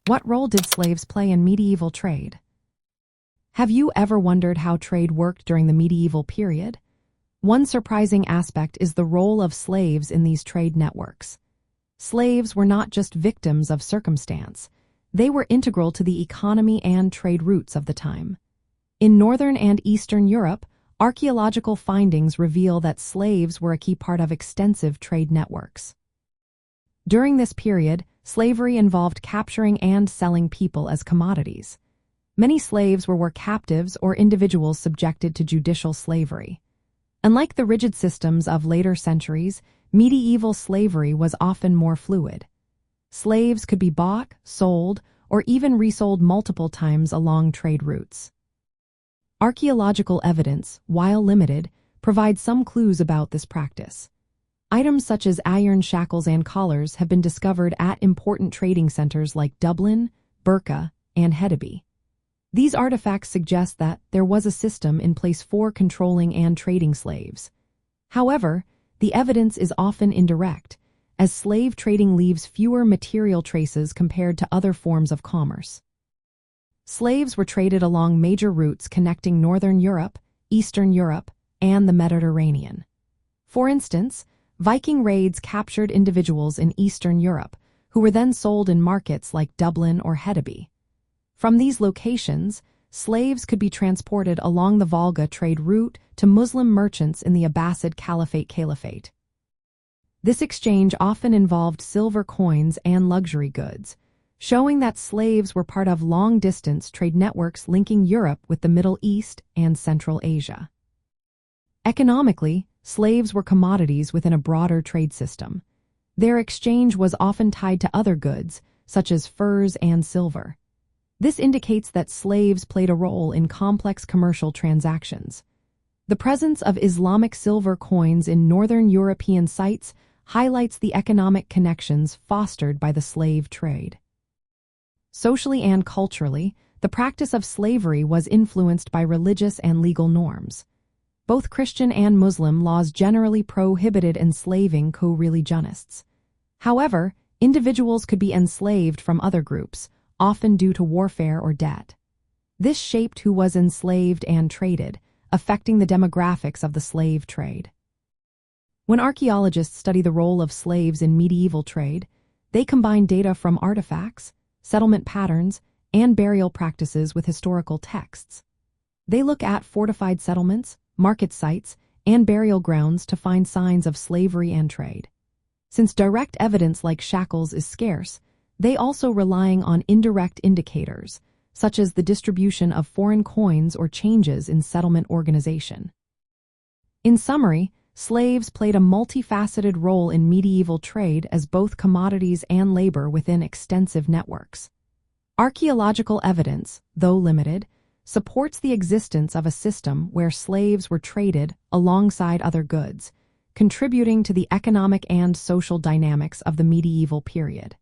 What role did slaves play in medieval trade? Have you ever wondered how trade worked during the medieval period? One surprising aspect is the role of slaves in these trade networks. Slaves were not just victims of circumstance. They were integral to the economy and trade routes of the time. In Northern and Eastern Europe, archaeological findings reveal that slaves were a key part of extensive trade networks. During this period, slavery involved capturing and selling people as commodities. Many slaves were captives or individuals subjected to judicial slavery. Unlike the rigid systems of later centuries, medieval slavery was often more fluid. Slaves could be bought, sold, or even resold multiple times along trade routes. Archaeological evidence, while limited, provides some clues about this practice. Items such as iron shackles and collars have been discovered at important trading centers like Dublin, Birka, and Hedeby. These artifacts suggest that there was a system in place for controlling and trading slaves. However, the evidence is often indirect, as slave trading leaves fewer material traces compared to other forms of commerce. Slaves were traded along major routes connecting Northern Europe, Eastern Europe, and the Mediterranean. For instance, Viking raids captured individuals in Eastern Europe, who were then sold in markets like Dublin or Hedeby. From these locations, slaves could be transported along the Volga trade route to Muslim merchants in the Abbasid Caliphate. This exchange often involved silver coins and luxury goods, showing that slaves were part of long-distance trade networks linking Europe with the Middle East and Central Asia. Economically, slaves were commodities within a broader trade system. Their exchange was often tied to other goods, such as furs and silver. This indicates that slaves played a role in complex commercial transactions. The presence of Islamic silver coins in Northern European sites highlights the economic connections fostered by the slave trade. Socially and culturally, the practice of slavery was influenced by religious and legal norms. Both Christian and Muslim laws generally prohibited enslaving co-religionists. However, individuals could be enslaved from other groups, often due to warfare or debt. This shaped who was enslaved and traded, affecting the demographics of the slave trade. When archaeologists study the role of slaves in medieval trade, they combine data from artifacts, settlement patterns, and burial practices with historical texts. They look at fortified settlements, market sites, and burial grounds to find signs of slavery and trade. Since direct evidence like shackles is scarce, they also relying on indirect indicators, such as the distribution of foreign coins or changes in settlement organization. In summary, slaves played a multifaceted role in medieval trade as both commodities and labor within extensive networks. Archaeological evidence, though limited, supports the existence of a system where slaves were traded alongside other goods, contributing to the economic and social dynamics of the medieval period.